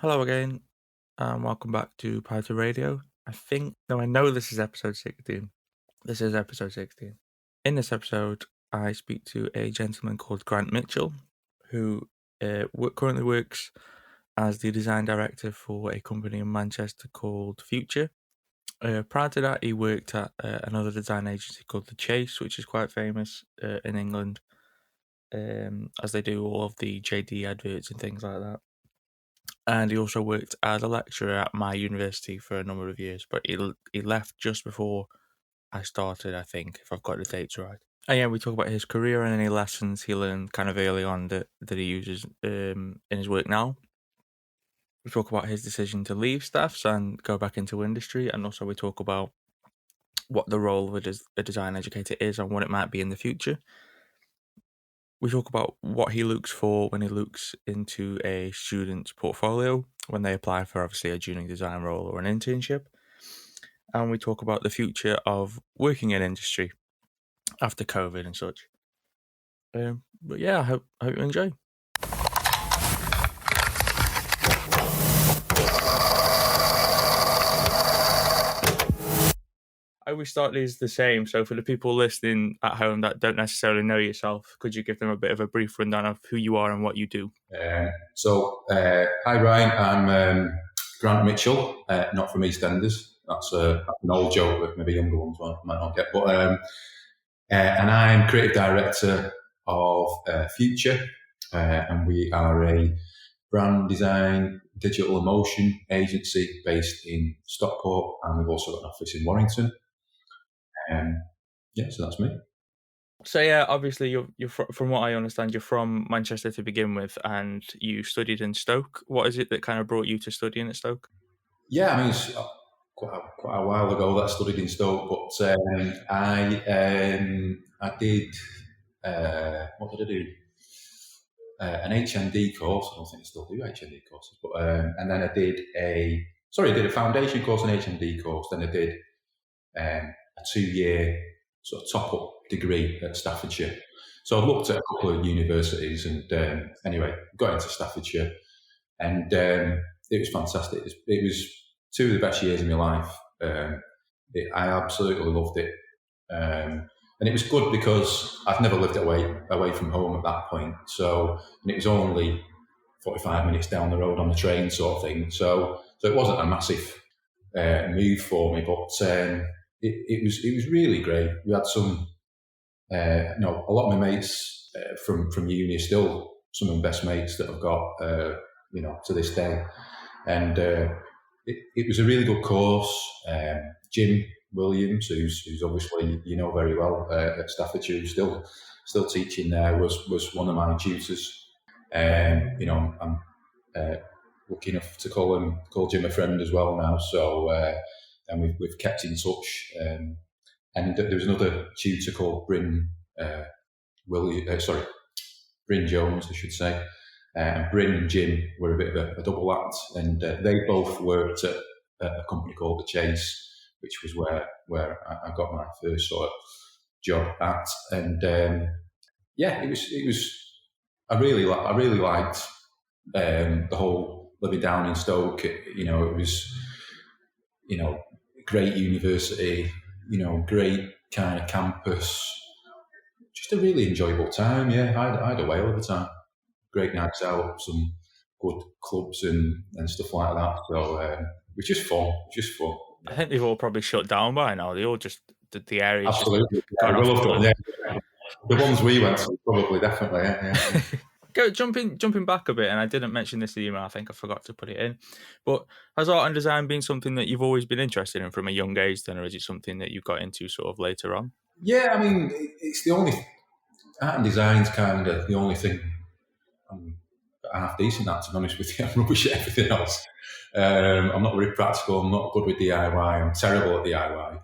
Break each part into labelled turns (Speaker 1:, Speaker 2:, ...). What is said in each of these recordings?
Speaker 1: Hello again, and welcome back to Python Radio. I know this is episode 16. This is episode 16. In this episode, I speak to a gentleman called Grant Mitchell, who currently works as the design director for a company in Manchester called Future. Prior to that, he worked at another design agency called The Chase, which is quite famous in England, as they do all of the JD adverts and things like that. And he also worked as a lecturer at my university for a number of years, but he left just before I started, I think, if I've got the dates right. And yeah, we talk about his career and any lessons he learned kind of early on that he uses in his work now. We talk about his decision to leave staffs and go back into industry, and also we talk about what the role of a design educator is and what it might be in the future. We talk about what he looks for when he looks into a student's portfolio when they apply for obviously a junior design role or an internship. And we talk about the future of working in industry after COVID and such. But yeah, I hope you enjoy. I always start these the same. So for the people listening at home that don't necessarily know yourself, could you give them a bit of a brief rundown of who you are and what you do?
Speaker 2: Hi Ryan, I'm Grant Mitchell, not from EastEnders. That's an old joke that maybe younger ones might not get. And I'm creative director of Future, and we are a brand design, digital emotion agency based in Stockport, and we've also got an office in Warrington. So that's me.
Speaker 1: So yeah, obviously you're from what I understand, you're from Manchester to begin with, and you studied in Stoke. What is it that kind of brought you to studying at Stoke?
Speaker 2: Yeah, I mean, it's quite a while ago that I studied in Stoke, but I did what did I do? An HND course. I don't think I still do HND courses, but and then I did a foundation course, an HND course. Then I did a 2-year sort of top-up degree at Staffordshire. So I looked at a couple of universities, and anyway, got into Staffordshire, and it was fantastic. It was 2 of the best years of my life. I absolutely loved it. And it was good because I've never lived away from home at that point. And it was only 45 minutes down the road on the train sort of thing. So it wasn't a massive move for me, but it was really great. We had some, a lot of my mates from uni are still some of the best mates that I've got, to this day. And it was a really good course. Jim Williams, who's obviously very well at Staffordshire, who's still teaching there, was one of my tutors. I'm lucky enough to call Jim a friend as well now. So and we've kept in touch. And there was another tutor called Bryn Jones, I should say. And Bryn and Jim were a bit of a double act, and they both worked at a company called The Chase, which was where I got my first sort of job at. And it was. I really liked the whole living down in Stoke. It was great university. Great kind of campus. Just a really enjoyable time. Yeah, I had a whale of a time. Great nights out, some good clubs and stuff like that. So it was just fun.
Speaker 1: I think they've all probably shut down by now. They all just the area.
Speaker 2: Absolutely, the ones we went to, probably definitely. Yeah.
Speaker 1: Jumping back a bit, and I didn't mention this in the email. I think I forgot to put it in. But has art and design been something that you've always been interested in from a young age, then, or is it something that you got into sort of later on?
Speaker 2: Yeah, I mean, it's the only art and design's kind of the only thing I'm half decent at, to be honest with you. I'm rubbish at everything else. I'm not very practical. I'm not good with DIY. I'm terrible at DIY.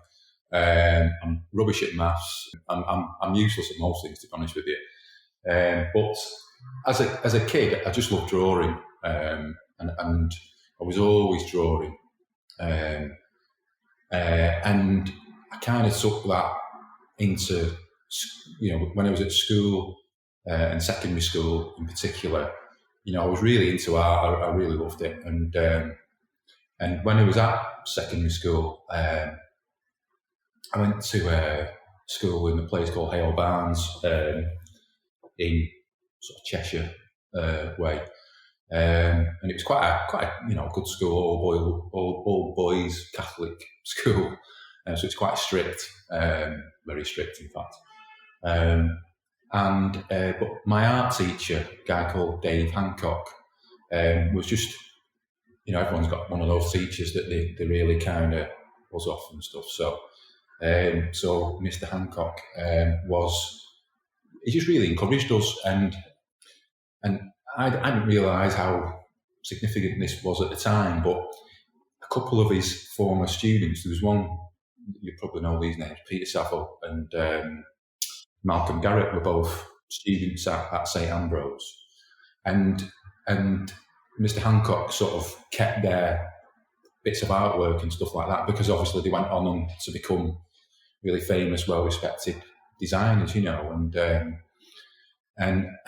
Speaker 2: I'm rubbish at maths. I'm useless at most things, to be honest with you. But as a kid, I just loved drawing, and I was always drawing. And I kind of took that into, when I was at school and secondary school in particular. I was really into art. I really loved it. And when I was at secondary school, I went to school in a place called Hale Barnes in sort of Cheshire way. And it was quite a good school, all boys Catholic school, so it's quite strict, very strict in fact. But my art teacher, a guy called Dave Hancock, was just, everyone's got one of those teachers that they really kind of buzz off and stuff. So Mr. Hancock he just really encouraged us, and I didn't realise how significant this was at the time, but a couple of his former students, there was one, you probably know these names, Peter Saville and Malcolm Garrett, were both students at St Ambrose, and Mr. Hancock sort of kept their bits of artwork and stuff like that, because obviously they went on to become really famous, well-respected designers, and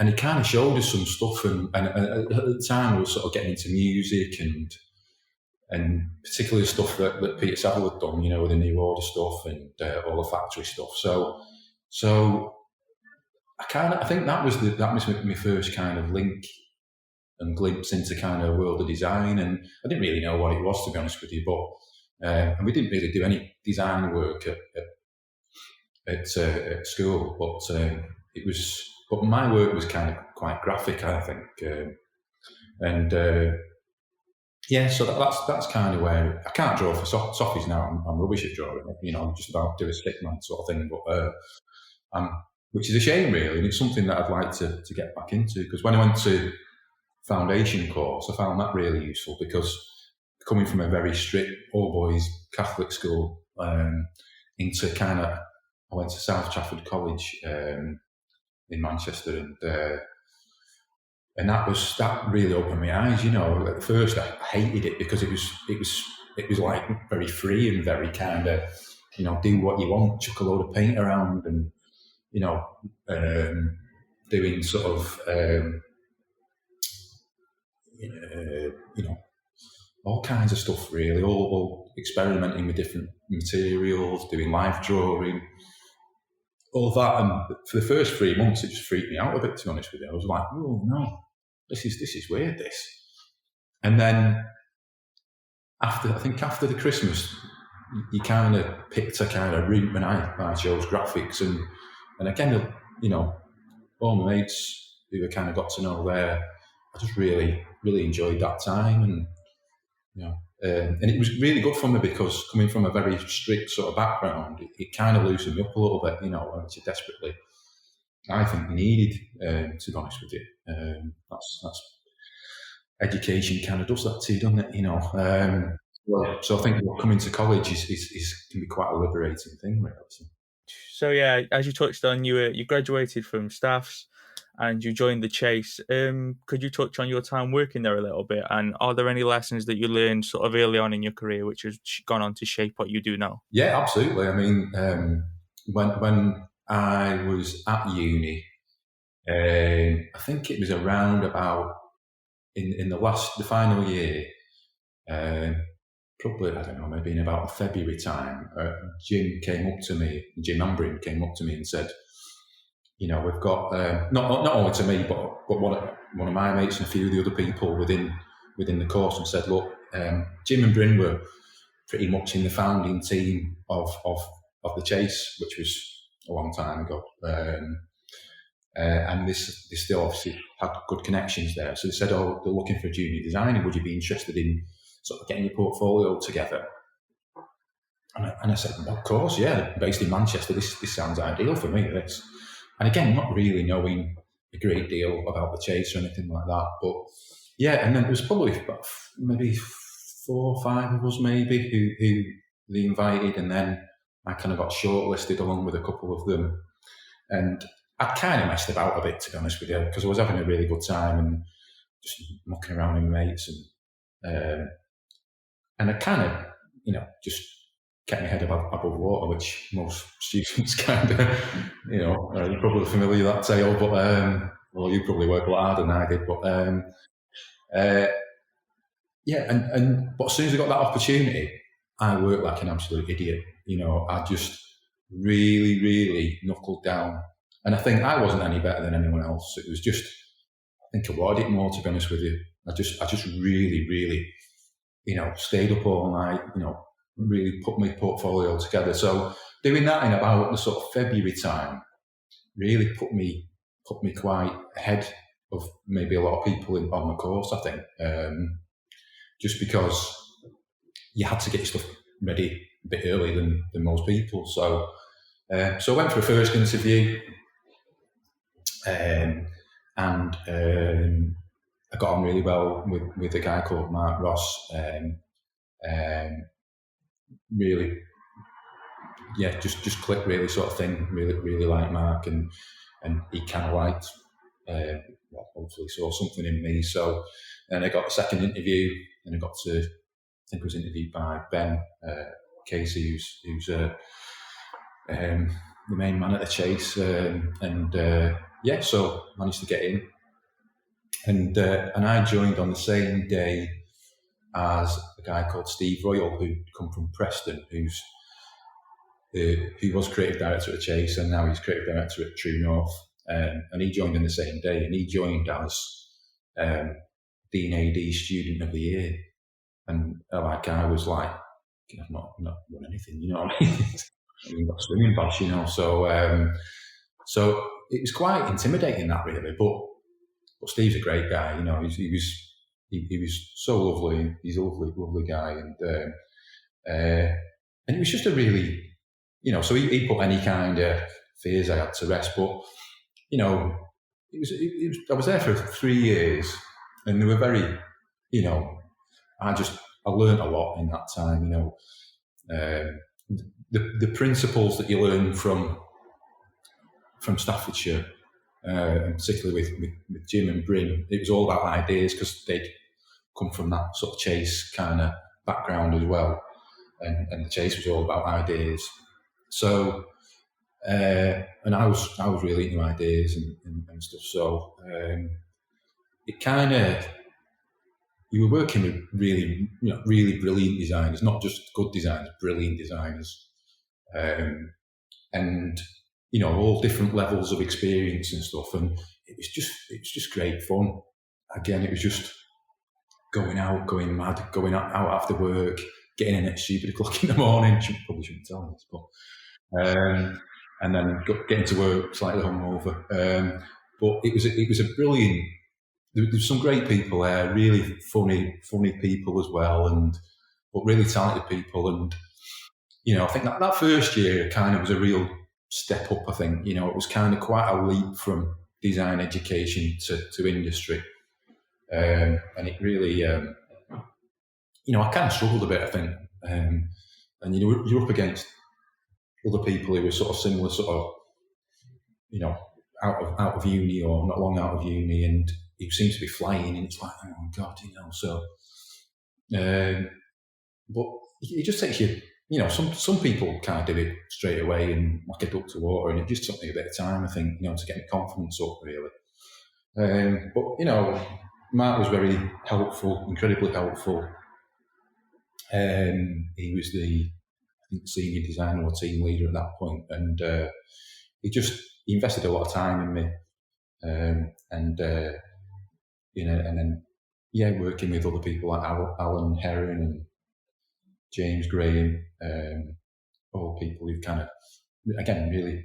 Speaker 2: he kind of showed us some stuff, and at the time we were sort of getting into music and particularly stuff that Peter Saville had done, with the New Order stuff and all the factory stuff. So I think that was my first kind of link and glimpse into kind of world of design, and I didn't really know what it was, to be honest with you, but and we didn't really do any design work at school, but my work was kind of quite graphic, I think, so that's kind of where I can't draw for softies now. I'm rubbish at drawing. I'm just about do a stickman sort of thing, but which is a shame, really, and it's something that I'd like to get back into, because when I went to foundation course, I found that really useful, because coming from a very strict all boys Catholic school into I went to South Trafford College in Manchester, and that really opened my eyes. At first I hated it, because it was like very free and very kind of, do what you want, chuck a load of paint around, and doing sort of all kinds of stuff, really, all experimenting with different materials, doing live drawing, all that. And for the first 3 months, it just freaked me out a bit, to be honest with you. I was like, oh no, this is weird, this. And then after the Christmas, you kind of picked a kind of route, when I chose graphics, and again, all my mates who I kind of got to know there, I just really, really enjoyed that time, and and it was really good for me, because coming from a very strict sort of background, it kind of loosened me up a little bit, which I desperately, I think, needed, to be honest with you. That's education kind of does that to you, doesn't it? So I think coming to college can be quite a liberating thing, really.
Speaker 1: So yeah, as you touched on, you graduated from Staffs and you joined the Chase. Could you touch on your time working there a little bit? And are there any lessons that you learned sort of early on in your career which has gone on to shape what you do now?
Speaker 2: Yeah, absolutely. I mean, when I was at uni, I think it was around about in the final year, probably, I don't know, maybe in about February time, Jim Ambrin came up to me and said, we've got not only to me, but one of my mates and a few of the other people within the course, and said, look, Jim and Bryn were pretty much in the founding team of the Chase, which was a long time ago, and they still obviously had good connections there. So they said, oh, they're looking for a junior designer. Would you be interested in sort of getting your portfolio together? And I said, well, of course, yeah. Based in Manchester, this sounds ideal for me, this. And again, not really knowing a great deal about the Chase or anything like that. But yeah, and then there was probably about maybe 4 or 5 of us maybe who they invited, and then I kind of got shortlisted along with a couple of them. And I kind of messed about a bit, to be honest with you, because I was having a really good time and just mucking around with my mates, and I kind of, just kept my head above water, which most students kind of, you're probably familiar with that tale, but well, you probably work a lot harder than I did, but But as soon as I got that opportunity, I worked like an absolute idiot. I just really, really knuckled down. And I think I wasn't any better than anyone else. It was just, I think I wanted it more, to be honest with you. I just really, really, stayed up all night, really put my portfolio together. So doing that in about the sort of February time really put me quite ahead of maybe a lot of people on the course, I think. Just because you had to get your stuff ready a bit earlier than most people. So I went for a first interview, and I got on really well with a guy called Mark Ross. Really, just clicked, really, sort of thing. Really, really like Mark, and he kind of liked, hopefully saw something in me. So then I got a second interview, and I got to, I think I was interviewed by Ben Casey, who's the main man at the Chase, so managed to get in, and I joined on the same day as a guy called Steve Royal, who'd come from Preston, who was creative director at Chase, and now he's creative director at True North, and he joined on the same day, and he joined as Dean AD Student of the Year, and I was like, I've not won anything, you know what I mean? I even got a swimming badge, so it was quite intimidating, that, really, but Steve's a great guy, he was so lovely. He's a lovely guy, and it was just a really, so he put any kind of fears I had to rest. But it was I was there for 3 years, and they were very, I learned a lot in that time. The principles that you learn from Staffordshire, and particularly with Jim and Bryn, it was all about ideas, because they'd come from that sort of Chase kind of background as well, and the Chase was all about ideas. So, and I was really into ideas and stuff. So, it kind of, you were working with really brilliant designers, not just good designers, brilliant designers, and all different levels of experience and stuff. And it was just great fun. Again, it was just going out, going mad, going out after work, getting in at stupid o'clock in the morning. Probably shouldn't tell this, but and then getting to work slightly hungover. But it was a brilliant. There's some great people there, really funny people as well, but really talented people. And I think that first year kind of was a real step up. I think it was kind of quite a leap from design education to industry. And it really, I kind of struggled a bit, I think. And you're up against other people who were sort of similar, sort of, out of uni or not long out of uni, and you seem to be flying, and it's like, oh my God, So, but it just takes you, some people can't do it straight away and like a duck to water, and it just took me a bit of time, I think, to get my confidence up, really. But Mark was very helpful, incredibly helpful. He was the, I think, senior designer or team leader at that point, and he invested a lot of time in me, and then working with other people like Alan Heron and James Graham, all people who've kind of, again, really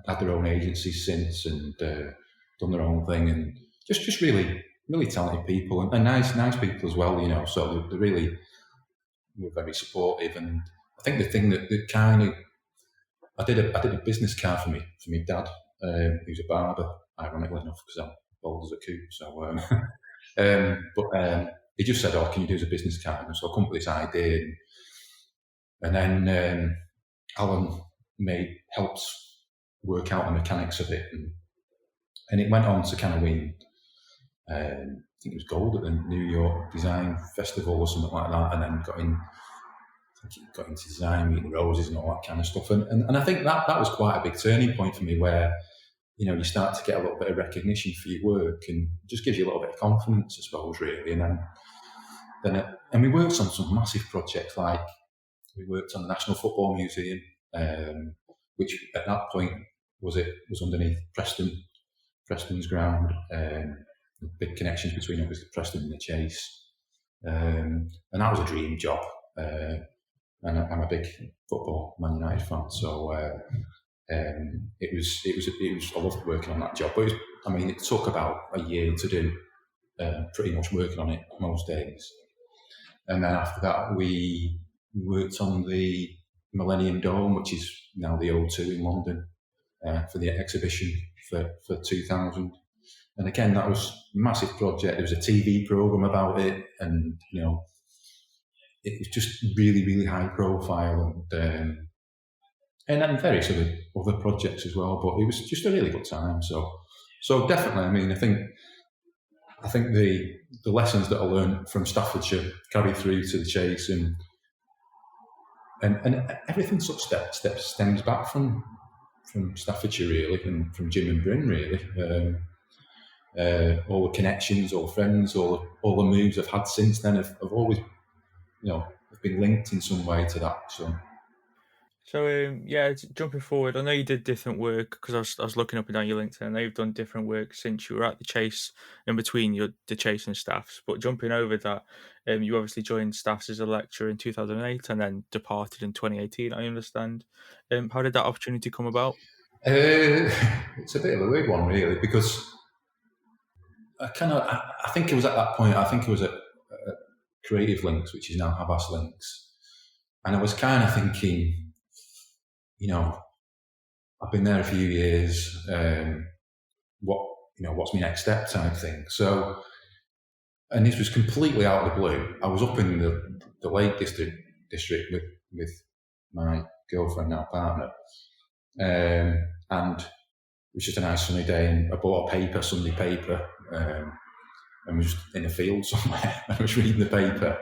Speaker 2: had their own agencies since, and done their own thing, and just really talented people, and nice people as well, so they really were very supportive. And I think the thing that kind of, I did a business card for my dad, who's a barber, ironically enough, because I'm bald as a coot. So, but he just said, "Oh, can you do as a business card?" And so I come up with this idea, and then Alan helped work out the mechanics of it, and it went on to kind of win. I think it was gold at the New York Design Festival or something like that, and then got into Design, Meeting the Roses and all that kind of stuff. And I think that was quite a big turning point for me, where you start to get a little bit of recognition for your work, and it just gives you a little bit of confidence, I suppose, really. And we worked on some massive projects, like we worked on the National Football Museum, which at that point was underneath Preston's ground. Big connections between obviously Preston and the Chase, and that was a dream job. And I'm a big football Man United fan, so it was. I loved working on that job, but it took about a year to do, pretty much working on it most days. And then after that, we worked on the Millennium Dome, which is now the O2 in London, for the exhibition for 2000. And again, that was a massive project. There was a TV program about it, and it was just really, really high profile, and then various other projects as well. But it was just a really good time. So definitely, I think the lessons that I learned from Staffordshire carried through to the Chase, and everything sort of stems back from Staffordshire, really, and from Jim and Bryn, really. All the connections, all the friends, all the moves I've had since then have always, have been linked in some way to that.
Speaker 1: So jumping forward, I know you did different work, because I was looking up and down your LinkedIn. I know you've done different work since you were at the Chase, in between the Chase and Staffs. But jumping over that, you obviously joined Staffs as a lecturer in 2008 and then departed in 2018, I understand. How did that opportunity come about?
Speaker 2: It's a bit of a weird one, really, because I think it was at that point, I think it was at Creative Links, which is now Havas Links. And I was kind of thinking, I've been there a few years, what's my next step type thing. So, and this was completely out of the blue. I was up in the Lake District with my girlfriend, now partner. And it was just a nice sunny day, and I bought a Sunday paper, and was in a field somewhere, and I was reading the paper,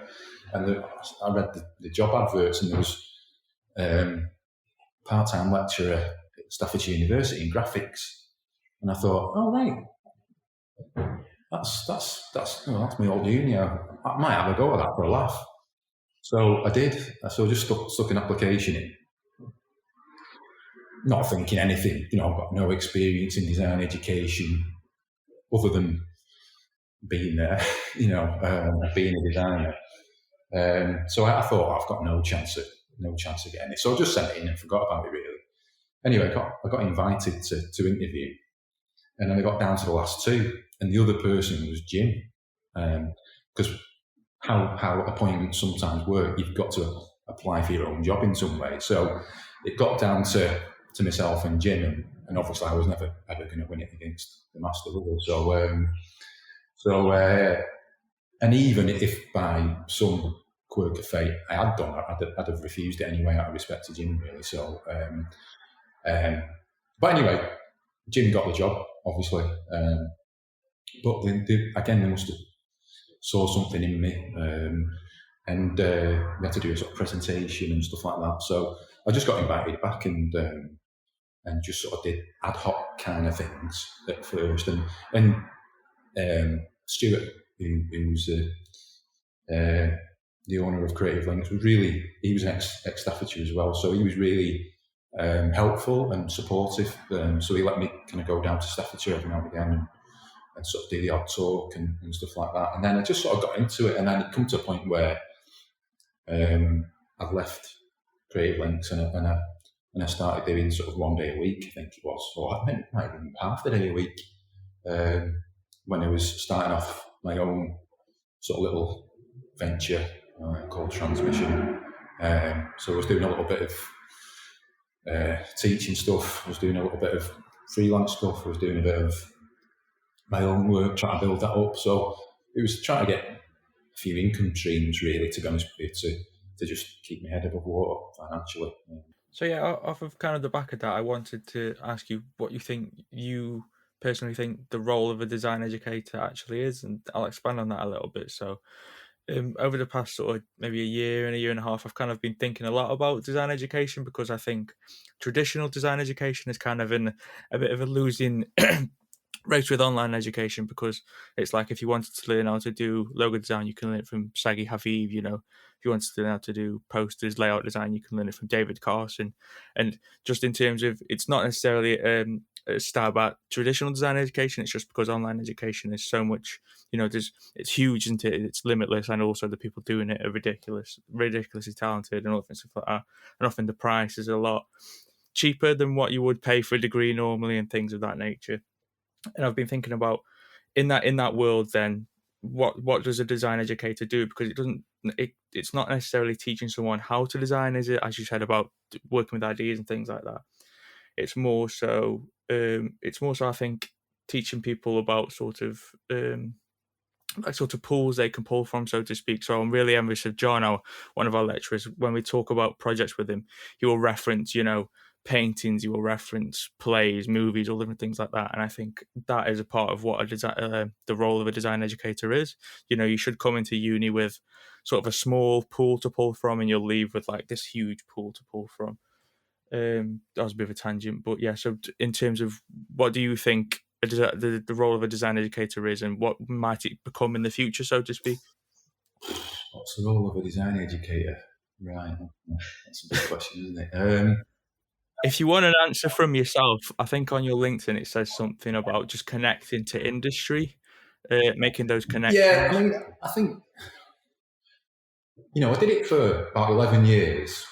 Speaker 2: and I read the job adverts, and there was part-time lecturer at Staffordshire University in graphics, and I thought, oh right, that's my old uni. I might have a go at that for a laugh. So I did. So I just stuck an application in, not thinking anything. I've got no experience in design education other than being there, being a designer. So I thought, I've got no chance of getting it. So I just sent it in and forgot about it, really. Anyway, I got invited to interview, and then I got down to the last two, and the other person was Jim, because how appointments sometimes work, you've got to apply for your own job in some way. So it got down to myself and Jim, and obviously I was never ever going to win it against the master level. So and even if by some quirk of fate I had done, I'd have refused it anyway, out of respect to Jim, really. So, but anyway, Jim got the job, obviously. But they must have saw something in me, and we had to do a sort of presentation and stuff like that. So I just got invited back, and just sort of did ad hoc kind of things at first. And Stuart, who's the owner of Creative Links, he was an ex-Staffordshire as well, so he was really helpful and supportive. So he let me kind of go down to Staffordshire every now and again and sort of do the odd talk and stuff like that. And then I just sort of got into it, and then it come to a point where I'd left Creative Links, and I started doing sort of 1 day a week, I think it was, or I meant might even half the day a week, when I was starting off my own sort of little venture called Transmission. So I was doing a little bit of teaching stuff, I was doing a little bit of freelance stuff, I was doing a bit of my own work, trying to build that up. So it was trying to get a few income streams, really, to be honest with you, to just keep my head above water financially.
Speaker 1: So off of kind of the back of that, I wanted to ask you what you personally think the role of a design educator actually is, and I'll expand on that a little bit. So Over the past sort of maybe a year and a half, I've kind of been thinking a lot about design education, because I think traditional design education is kind of in a bit of a losing race with online education, because it's like, if you wanted to learn how to do logo design, you can learn it from Sagi Haviv. If you wanted to learn how to do posters, layout design, you can learn it from David Carson. And just in terms of, it's not necessarily a stab at traditional design education. It's just because online education is so much, it's huge, isn't it? It's limitless, and also the people doing it are ridiculously talented, and all things like that. And often the price is a lot cheaper than what you would pay for a degree normally, and things of that nature. And I've been thinking about, in that world, then what does a design educator do? Because it's not necessarily teaching someone how to design, is it? As you said, about working with ideas and things like that. It's more so I think, teaching people about sort of pools they can pull from, so to speak. So I'm really envious of John, one of our lecturers. When we talk about projects with him, he will reference, paintings, he will reference plays, movies, all different things like that. And I think that is a part of what the role of a design educator is. You should come into uni with sort of a small pool to pull from, and you'll leave with like this huge pool to pull from. That was a bit of a tangent, but yeah. So in terms of, what do you think the role of a design educator is, and what might it become in the future, so to speak?
Speaker 2: What's the role of a design educator? Right, that's a big question, isn't it?
Speaker 1: If you want an answer from yourself, I think on your LinkedIn it says something about just connecting to industry, making those connections.
Speaker 2: Yeah, I mean, I think, I did it for about 11 years,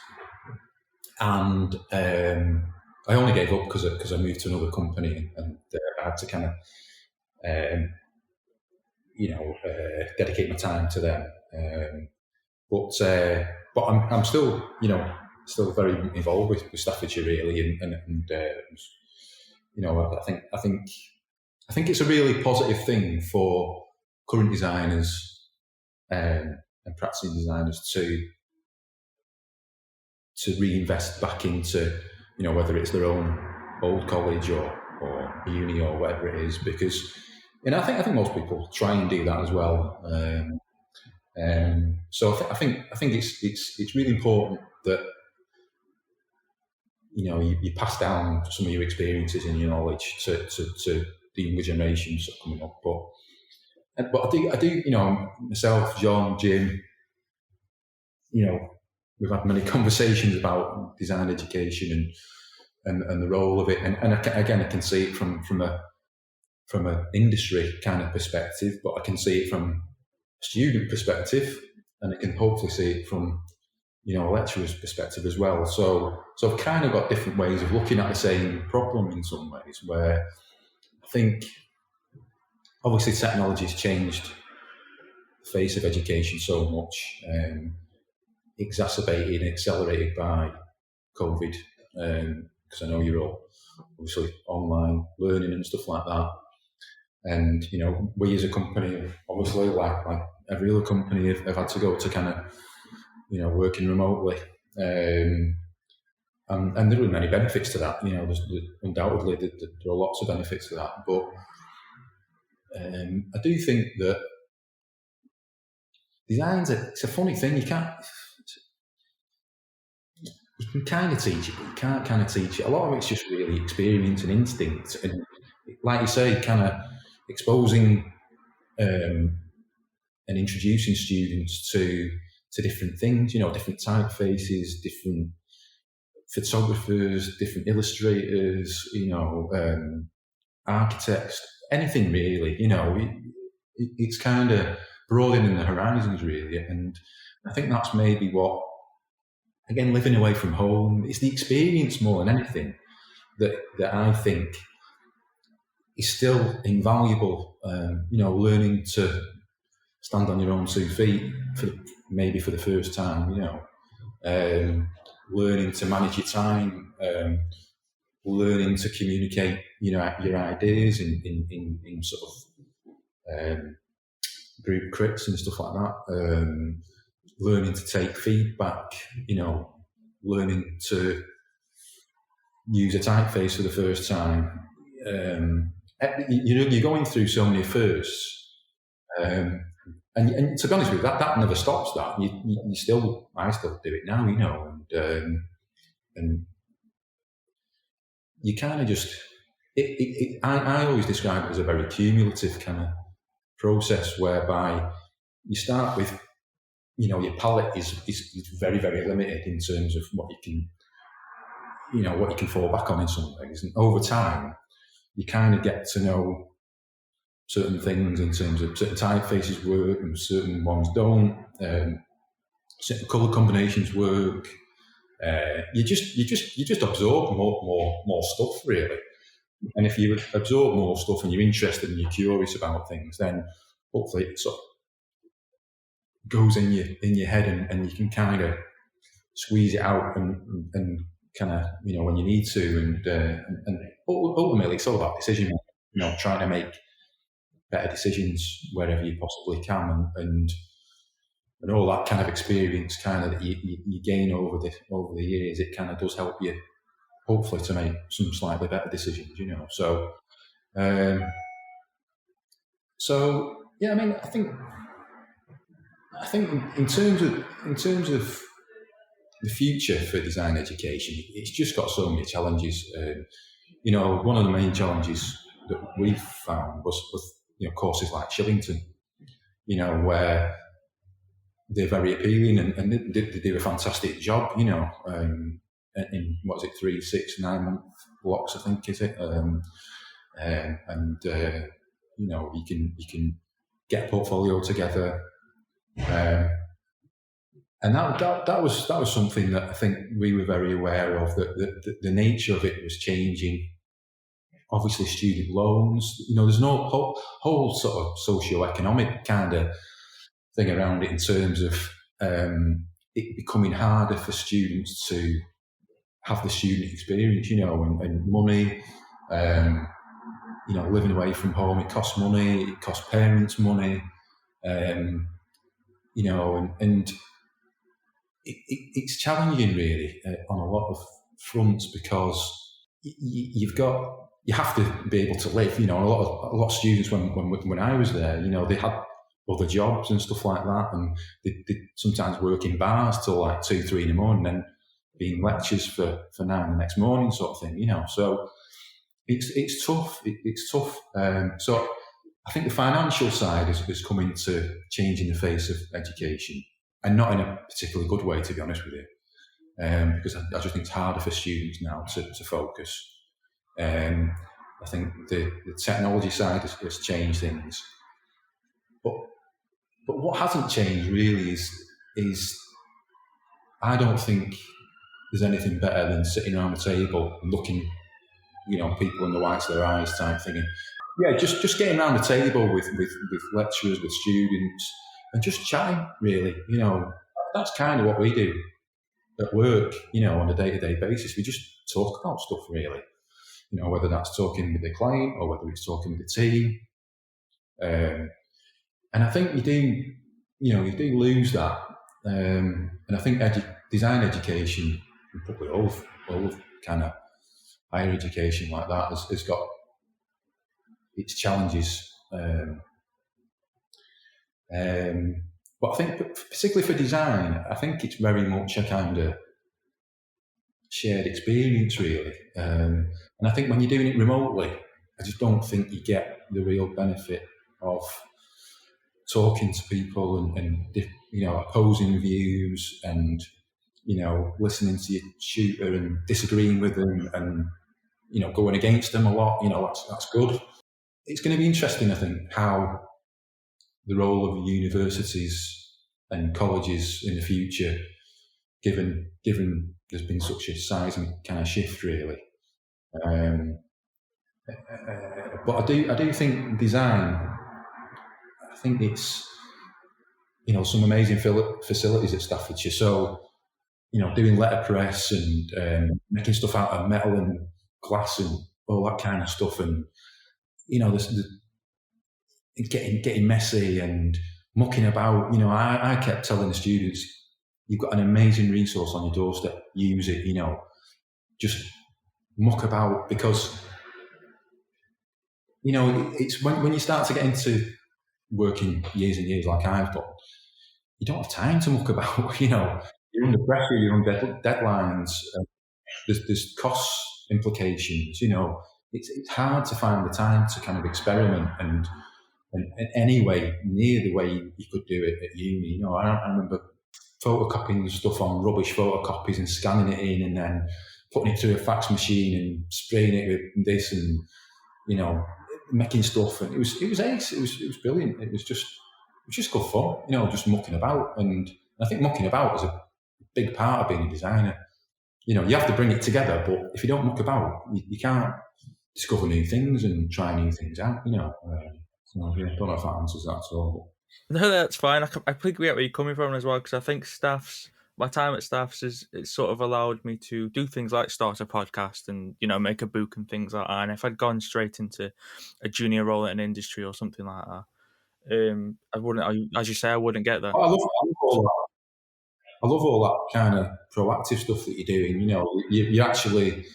Speaker 2: and I only gave up because I moved to another company, and I had to kind of, dedicate my time to them. But I'm still, still very involved with Staffordshire, really, and I think it's a really positive thing for current designers and practicing designers to reinvest back into, whether it's their own old college or uni or whatever it is, because I think most people try and do that as well. So I think it's really important that you pass down some of your experiences and your knowledge to the younger generations that are coming up. But I do myself, John, Jim, we've had many conversations about design education and the role of it, and I can see it from an industry kind of perspective, but I can see it from a student perspective, and I can hopefully see it from a lecturer's perspective as well. So I've kind of got different ways of looking at the same problem in some ways, where I think obviously technology has changed the face of education so much, exacerbated and accelerated by COVID, because I know you're all obviously online learning and stuff like that. And, we as a company, obviously, like every other company, have had to go to kind of, working remotely. And there are many benefits to that. There's undoubtedly there are lots of benefits to that. But I do think that design's it's a funny thing. You can kind of teach it, but you can't kind of teach it. A lot of it's just really experience and instinct. And like you say, kind of exposing and introducing students to different things, different typefaces, different photographers, different illustrators, architects, anything really, it's kind of broadening the horizons really. And I think that's maybe what, again, living away from home, it's the experience more than anything that I think is still invaluable. Learning to stand on your own 2 feet maybe for the first time, learning to manage your time, learning to communicate, your ideas in sort of group crits and stuff like that. Learning to take feedback, learning to use a typeface for the first time. You're going through so many firsts. And to be honest with you, that never stops. That I still do it now, and you kind of just. I always describe it as a very cumulative kind of process, whereby you start with, your palette is very, very limited in terms of what you can fall back on in some things, and over time you kind of get to know certain things in terms of certain typefaces work and certain ones don't. Certain colour combinations work. You just absorb more stuff, really. And if you absorb more stuff and you're interested and you're curious about things, then hopefully it sort of goes in your head, and you can kind of squeeze it out and kind of, when you need to, and ultimately it's all about decision, trying to make better decisions wherever you possibly can, and all that kind of experience kind of that you gain over the years, it kind of does help you hopefully to make some slightly better decisions, So yeah, I mean, I think in terms of the future for design education, it's just got so many challenges. One of the main challenges that we found was courses like Shillington, where they're very appealing and they do a fantastic job, in what is it, 3, 6, 9 month blocks, I think, is it? You can get a portfolio together, and that was something that I think we were very aware of, that the nature of it was changing. Obviously, student loans, there's no whole sort of socio-economic kind of thing around it in terms of it becoming harder for students to have the student experience, and money, living away from home, it costs money, it costs parents money, and it's challenging really on a lot of fronts, because you have to be able to live. A lot of students when I was there, they had other jobs and stuff like that, and they sometimes work in bars till like 2, 3 in the morning, and being lectures for 9 the next morning, sort of thing. So it's tough. It's tough. So I think the financial side has come into changing the face of education, and not in a particularly good way, to be honest with you, because I just think it's harder for students now to focus. I think the technology side has changed things, but what hasn't changed really is I don't think there's anything better than sitting around the table and looking, people in the whites of their eyes type thing. Yeah, just getting around the table with lecturers, with students, and just chatting, really. That's kind of what we do at work, on a day-to-day basis. We just talk about stuff, really. Whether that's talking with the client or whether it's talking with the team. And I think you do lose that. And I think design education, and probably all of kind of higher education like that, has got its challenges. But I think, particularly for design, I think it's very much a kind of shared experience, really. And I think when you're doing it remotely, I just don't think you get the real benefit of talking to people and opposing views, and listening to your tutor and disagreeing with them, and going against them a lot. That's good. It's going to be interesting, I think, how the role of universities and colleges in the future, given there's been such a seismic kind of shift, really. But I do think design, I think it's some amazing facilities at Staffordshire. So doing letterpress and making stuff out of metal and glass and all that kind of stuff, and getting messy and mucking about. I kept telling the students, you've got an amazing resource on your doorstep, use it. Just muck about, because it's when you start to get into working years and years like I've done, you don't have time to muck about. You're under pressure, you're under deadlines. There's cost implications. It's hard to find the time to kind of experiment and any way near the way you could do it at uni. I remember photocopying stuff on rubbish photocopies and scanning it in, and then putting it through a fax machine and spraying it with this, and making stuff. And it was ace. It was brilliant. It was just good fun. Just mucking about. And I think mucking about is a big part of being a designer. You have to bring it together, but if you don't muck about, you can't discover new things and try new things out. So I don't know if that answers that at all.
Speaker 1: No, that's fine. I completely get where you're coming from as well, because I think my time at Staffs it's sort of allowed me to do things like start a podcast and make a book and things like that. And if I'd gone straight into a junior role in an industry or something like that, I wouldn't, as you say, I wouldn't get that.
Speaker 2: I love all that. I love all that kind of proactive stuff that you're doing. You actually,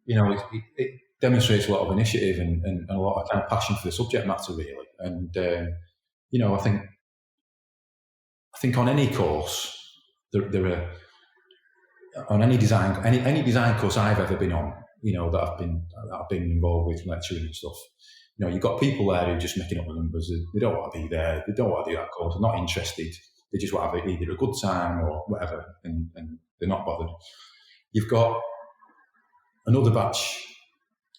Speaker 2: it demonstrates a lot of initiative and a lot of kind of passion for the subject matter, really. And I think on any course there are, on any design course I've ever been on, that I've been involved with lecturing and stuff. You've got people there who are just making up the numbers. They don't want to be there. They don't want to do that course. They're not interested. They just want to have either a good time or whatever, and they're not bothered. You've got another batch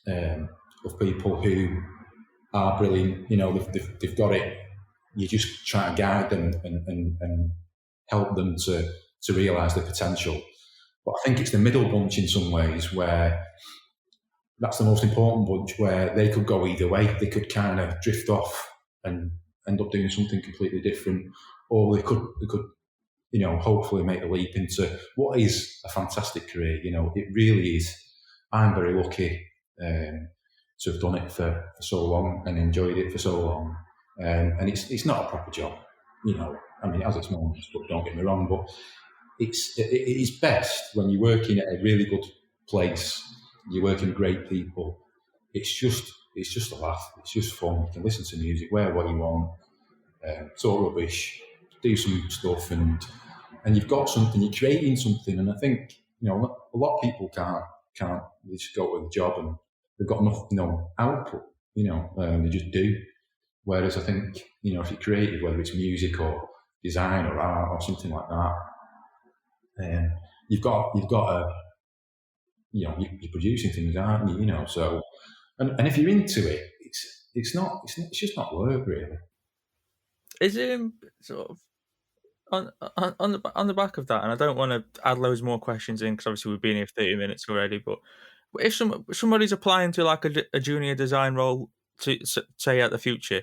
Speaker 2: of people who are brilliant. They've got it. You just try to guide them and help them to realise their potential. But I think it's the middle bunch in some ways where that's the most important bunch, where they could go either way. They could kind of drift off and end up doing something completely different, or they could hopefully make a leap into what is a fantastic career. It really is. I'm very lucky to have done it for so long and enjoyed it for so long. And it's not a proper job, it has its moments, but don't get me wrong, but it is best when you're working at a really good place, you're working with great people. It's just a laugh. It's just fun. You can listen to music, wear what you want, talk rubbish, do some stuff, and you've got something, you're creating something. And I think, a lot of people can't, they just go to the job and they've got no output, they just do. Whereas I think, if you're creative, whether it's music or design or art or something like that, you've got a, you're producing things, aren't you? So, and if you're into it, it's just not work, really.
Speaker 1: Is it sort of on the back of that? And I don't want to add loads more questions in, because obviously we've been here for 30 minutes already. But if somebody's applying to like a junior design role, to say at the future,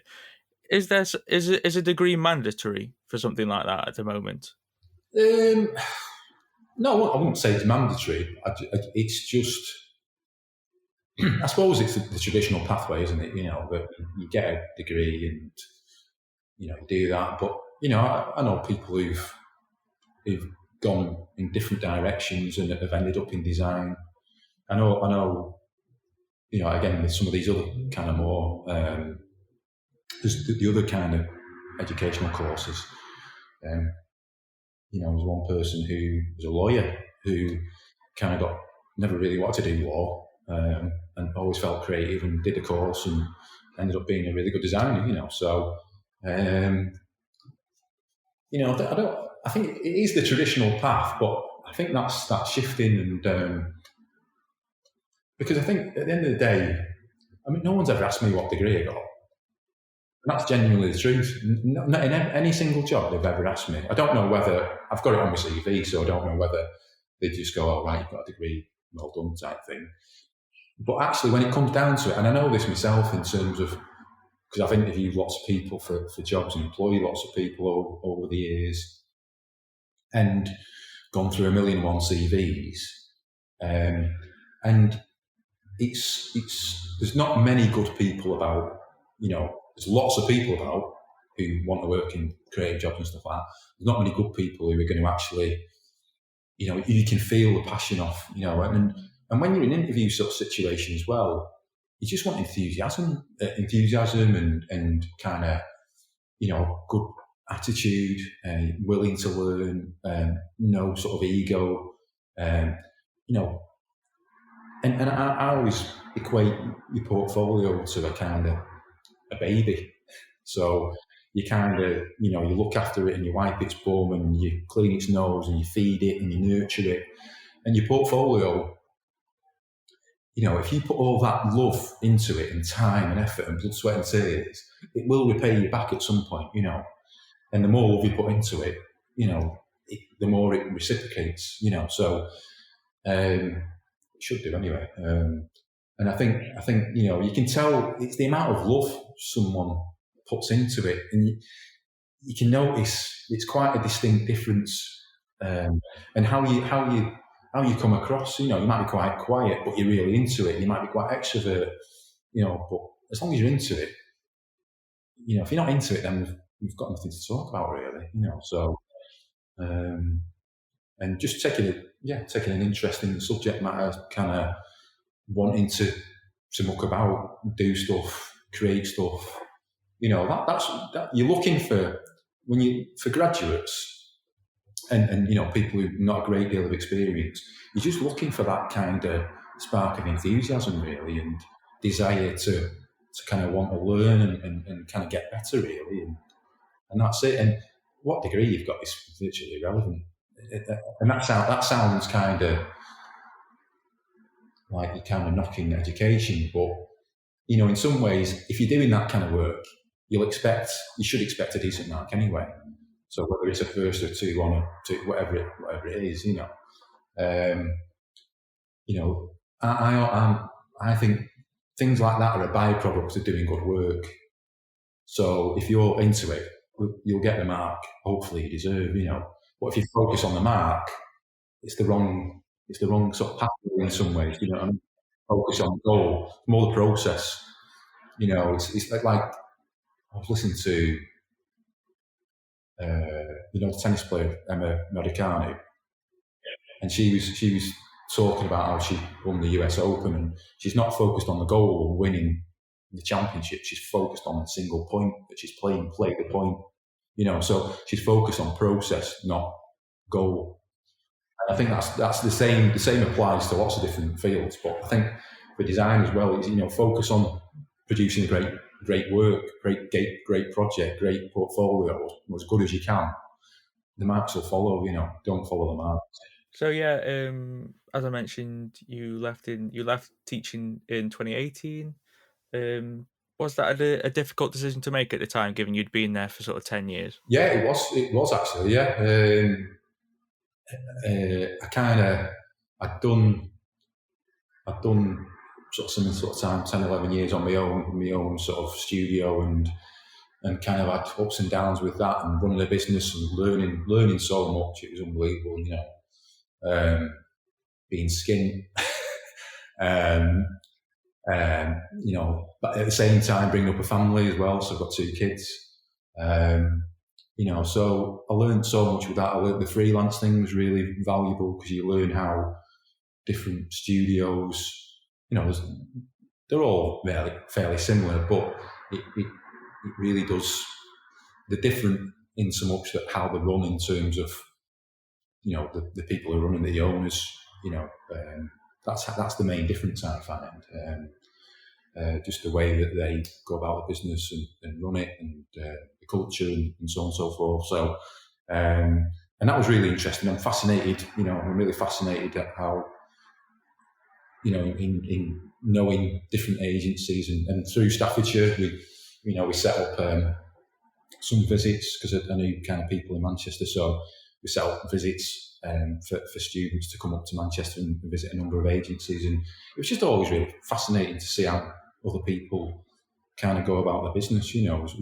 Speaker 1: is a degree mandatory for something like that at the moment?
Speaker 2: No, I wouldn't say it's mandatory. It's just, I suppose it's the traditional pathway, isn't it? That you get a degree and you do that. But I know people who've gone in different directions and have ended up in design. I know. Again, with some of these other kind of more, there's the other kind of educational courses. There's one person who was a lawyer who kind of never really wanted to do law, and always felt creative and did a course and ended up being a really good designer. So, I think it is the traditional path, but I think that's shifting and. Because I think at the end of the day, no one's ever asked me what degree I got. And that's genuinely the truth. Not in any single job they've ever asked me. I don't know whether, I've got it on my CV, so I don't know whether they just go, oh, right, you've got a degree, well done type thing. But actually, when it comes down to it, and I know this myself in terms of, because I've interviewed lots of people for jobs and employed lots of people over the years and gone through 1,000,001 CVs. And there's not many good people about, there's lots of people about who want to work in creative jobs and stuff like that. There's not many good people who are going to actually, you can feel the passion off, and when you're in an interview sort of situation as well, you just want enthusiasm and kind of, good attitude, willing to learn, no sort of ego, and I always equate your portfolio to a kind of a baby. So you kind of, you look after it and you wipe its bum and you clean its nose and you feed it and you nurture it. And your portfolio, if you put all that love into it and time and effort and blood, sweat and tears, it will repay you back at some point, And the more love you put into it, the more it reciprocates, So it should do anyway. And I think you can tell it's the amount of love someone puts into it, and you can notice it's quite a distinct difference. And how you come across, you might be quite quiet, but you're really into it. You might be quite extrovert, but as long as you're into it, if you're not into it, then we've got nothing to talk about really, So, and just taking an interest in the subject matter, kind of wanting to muck about, do stuff, create stuff. That's you're looking for for graduates and people who've not a great deal of experience. You're just looking for that kind of spark of enthusiasm, really, and desire to kind of want to learn and kind of get better, really, and that's it. And what degree you've got is virtually irrelevant. And that sounds kind of like you're kind of knocking education, but in some ways, if you're doing that kind of work, you should expect a decent mark anyway. So whether it's a first or two on a two, whatever it is, I think things like that are a byproduct of doing good work. So if you're into it, you'll get the mark. Hopefully, you deserve, But if you focus on the mark, it's the wrong sort of pathway in some ways. What I mean? Focus on the goal, more the process. It's like I was listening to, the tennis player Emma Raducanu, and she was talking about how she won the US Open, and she's not focused on the goal of winning the championship. She's focused on the single point that she's playing, play the point. So she's focused on process, not goal. And I think that's the same. The same applies to lots of different fields, but I think for design as well, is focus on producing great work, great project, great portfolio, as good as you can. The marks will follow. Don't follow the marks.
Speaker 1: So yeah, as I mentioned, you left teaching in 2018. Was that a difficult decision to make at the time, given you'd been there for sort of 10 years?
Speaker 2: Yeah, it was actually. Yeah, I'd done sort of similar sort of time, 10, 11 years on my own sort of studio, and kind of had ups and downs with that, and running a business and learning so much. It was unbelievable, being skint, but at the same time bringing up a family as well. So I've got 2 kids. So I learned so much with that. I learned the freelance thing was really valuable, because you learn how different studios, they're all fairly similar, but it really does, they're different in so much that how they run in terms of, the people who are running, the owners, that's the main difference I find. Just the way that they go about the business and run it, and the culture and so on and so forth. So, and that was really interesting. I'm fascinated, I'm really fascinated at how, in knowing different agencies, and through Staffordshire, we set up some visits, because I knew kind of people in Manchester. So we set up visits for students to come up to Manchester and visit a number of agencies. And it was just always really fascinating to see how other people kind of go about their business. It was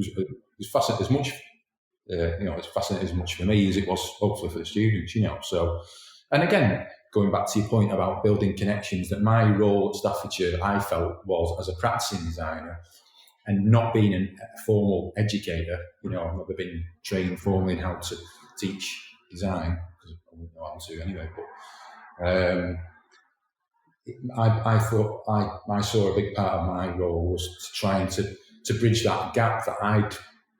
Speaker 2: fascinating as much, it's fascinating as much for me as it was hopefully for the students. So, and again, going back to your point about building connections, that my role at Staffordshire, I felt, was as a practicing designer, and not being a formal educator. I've never been trained formally in how to teach design, because I wouldn't know how to anyway. But I thought I saw a big part of my role was trying to bridge that gap that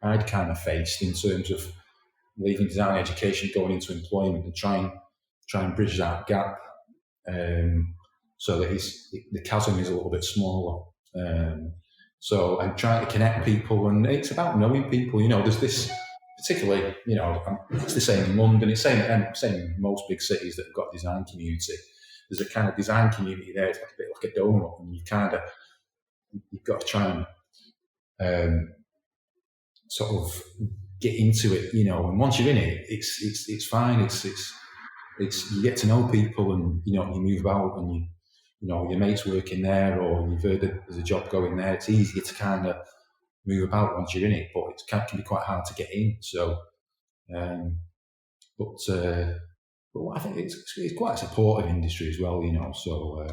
Speaker 2: I'd kind of faced in terms of leaving design education, going into employment, and try and bridge that gap, so that the chasm is a little bit smaller. So I'm trying to connect people, and it's about knowing people. There's this, particularly, it's the same in London, it's the same in most big cities that have got a design community. There's a kind of design community there. It's like a bit like a donut, and you've got to try and sort of get into it, and once you're in it, it's fine. It's you get to know people, and you move about, and your mates working there, or you've heard that there's a job going there. It's easier to kind of move about once you're in it, but it can be quite hard to get in. So, but I think it's quite a supportive industry as well, So,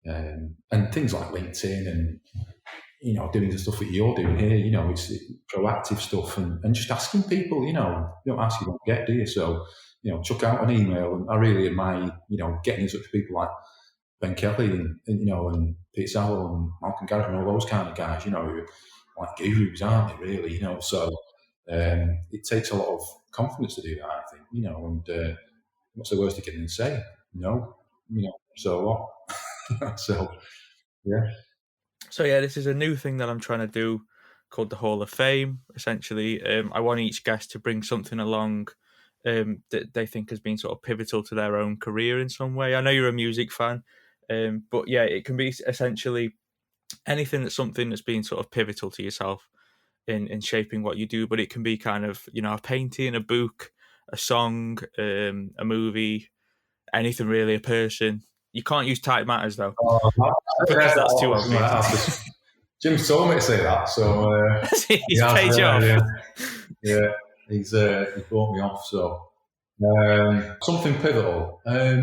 Speaker 2: and things like LinkedIn and doing the stuff that you're doing here, it's proactive stuff and just asking people. You don't ask, you don't get, do you? So, chuck out an email, and I really admire, getting in touch with people like Ben Kelly and Pete Sowell and Malcolm Garrett and all those kind of guys, who are like gurus, aren't they, really? So it takes a lot of confidence to do that, I think, and what's the worst they can say? No, so what? So, yeah.
Speaker 1: So yeah, this is a new thing that I'm trying to do called the Hall of Fame. Essentially, I want each guest to bring something along that they think has been sort of pivotal to their own career in some way. I know you're a music fan, but yeah, it can be essentially anything something that's been sort of pivotal to yourself in shaping what you do. But it can be kind of, a painting, a book, a song, a movie, anything really, a person. You can't use Type Matters though, because that's too obvious.
Speaker 2: Jim's told me to say that, so
Speaker 1: he's paid you off.
Speaker 2: Yeah, he's brought me off. So something pivotal. I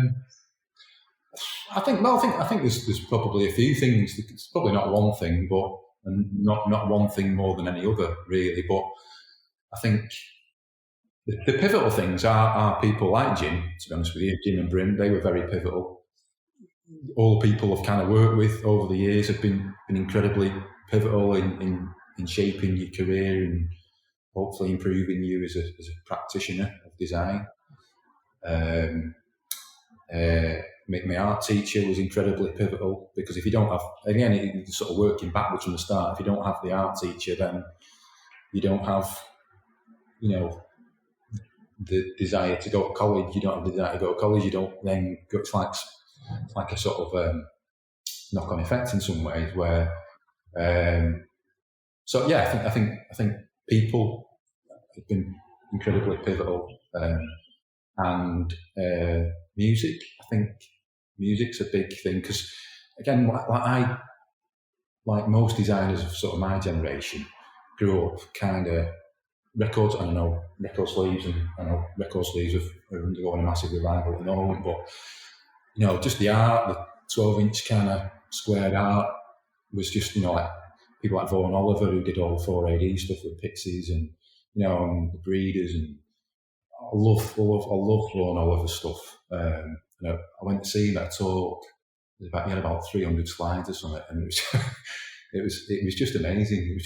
Speaker 2: think there's probably a few things. It's probably not one thing, but not one thing more than any other, really. But I think the pivotal things are people like Jim. To be honest with you, Jim and Bryn, they were very pivotal. All the people I've kind of worked with over the years have been incredibly pivotal in shaping your career and hopefully improving you as a practitioner of design. My art teacher was incredibly pivotal, because if you don't have, again, it's sort of working backwards from the start. If you don't have the art teacher, then you don't have, the desire to go to college. You don't have the desire to go to college. You don't then go. It's like a sort of knock-on effect in some ways. Where, so yeah, I think people have been incredibly pivotal, and music. I think music's a big thing, because again, like most designers of sort of my generation, grew up kind of records. I know record sleeves are undergoing a massive revival at the moment, but just the art, the 12-inch kind of squared art was just, like people like Vaughan Oliver, who did all the 4AD stuff with Pixies and the Breeders, and I love Vaughan Oliver stuff. I went to see him at a talk. He had about 300 slides or something, and it was just amazing. It was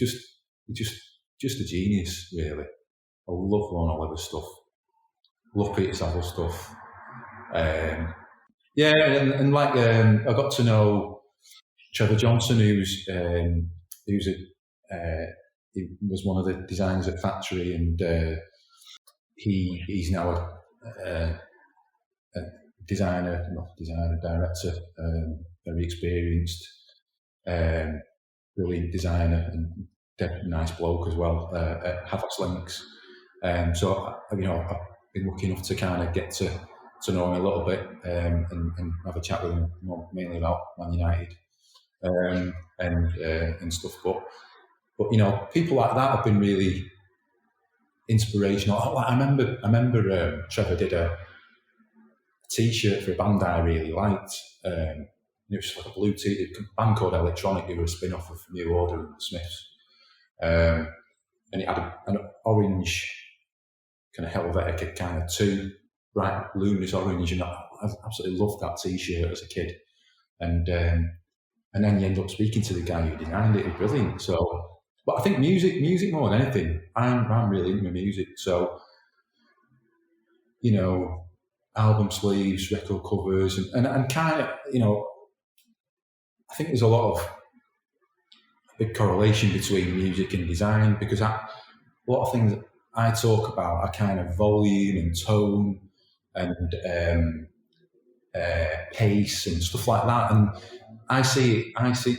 Speaker 2: just a genius, really. I love Vaughan Oliver stuff. Love Peter Saville stuff. Yeah, and like I got to know Trevor Johnson, he was one of the designers at Factory, and he's now a director, very experienced, brilliant designer, and dead nice bloke as well, at Havax Links. So I've been lucky enough to kind of get to know him a little bit, and have a chat with him, mainly about Man United and stuff. But people like that have been really inspirational. I remember Trevor did a T-shirt for a band I really liked. It was like a blue T-shirt, a band called Electronic, who were a spin-off of New Order and the Smiths. And it had an orange kind of Helvetica kind of two bright luminous orange, and I absolutely loved that T-shirt as a kid. And then you end up speaking to the guy who designed it. It was brilliant. So But I think music more than anything. I'm really into music, so album sleeves, record covers, and kind of I think there's a lot of big correlation between music and design because a lot of things I talk about are kind of volume and tone and pace and stuff like that. And I see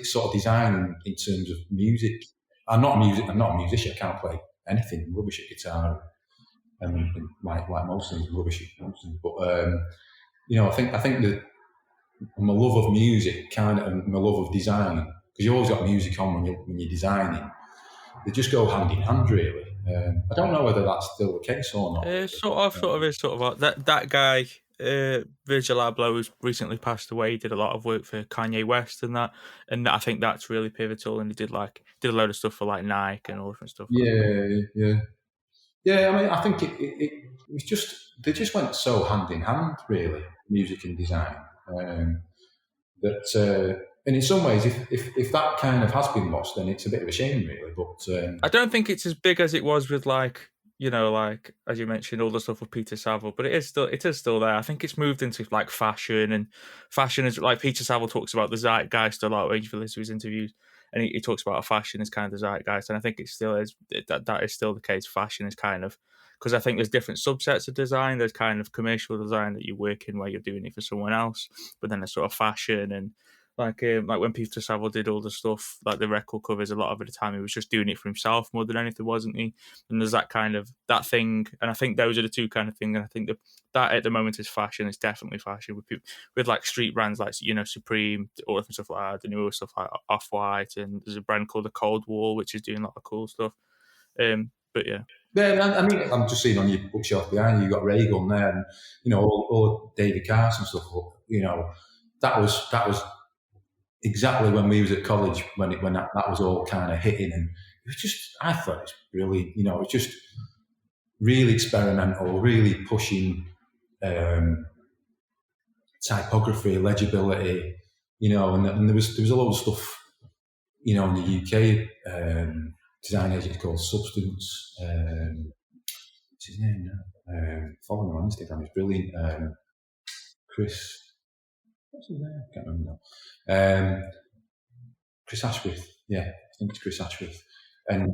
Speaker 2: sort of design in terms of music. I'm not a musician. I can't play anything. I'm rubbish at guitar, and like most things, rubbish at most things. But I think that my love of music and my love of design, because you always got music on when you're designing. They just go hand in hand, really. I don't know whether that's still the case or not.
Speaker 1: Sort of. That guy, Virgil Abloh, who's recently passed away, did a lot of work for Kanye West and I think that's really pivotal. And he did a load of stuff for like Nike and all different stuff.
Speaker 2: Yeah. I mean, I think it was just they just went so hand in hand, really, music and design. And in some ways, if that kind of has been lost, then it's a bit of a shame, really. But
Speaker 1: I don't think it's as big as it was with as you mentioned, all the stuff with Peter Saville, but it is still there. I think it's moved into like fashion, and fashion is like Peter Saville talks about the zeitgeist a lot when you listen to his interviews, and he talks about fashion as kind of the zeitgeist, and I think it still is that is still the case. Fashion is kind of, because I think there's different subsets of design. There's kind of commercial design that you work in where you're doing it for someone else, but then there's sort of fashion and like when Peter Saville did all the stuff, like the record covers, a lot of the time he was just doing it for himself more than anything, wasn't he? And there's that thing, and I think those are the two kind of things. And I think that at the moment is fashion. It's definitely fashion with like street brands like Supreme, all different stuff like that, the newer stuff like Off-White, and there's a brand called the Cold Wall which is doing a lot of cool stuff. But yeah.
Speaker 2: Yeah, I mean, I'm just seeing on your bookshelf behind you got Raygun there, and all David Carson stuff. That was exactly when we was at college when that was all kind of hitting, and it was just, I thought it was brilliant. It was just really experimental, really pushing typography, legibility, and there was a lot of stuff, in the UK design agency called Substance. What's his name now? Following him on Instagram, he's brilliant. Chris. What's his name? I can't remember now. Chris Ashworth. Yeah, I think it's Chris Ashworth. And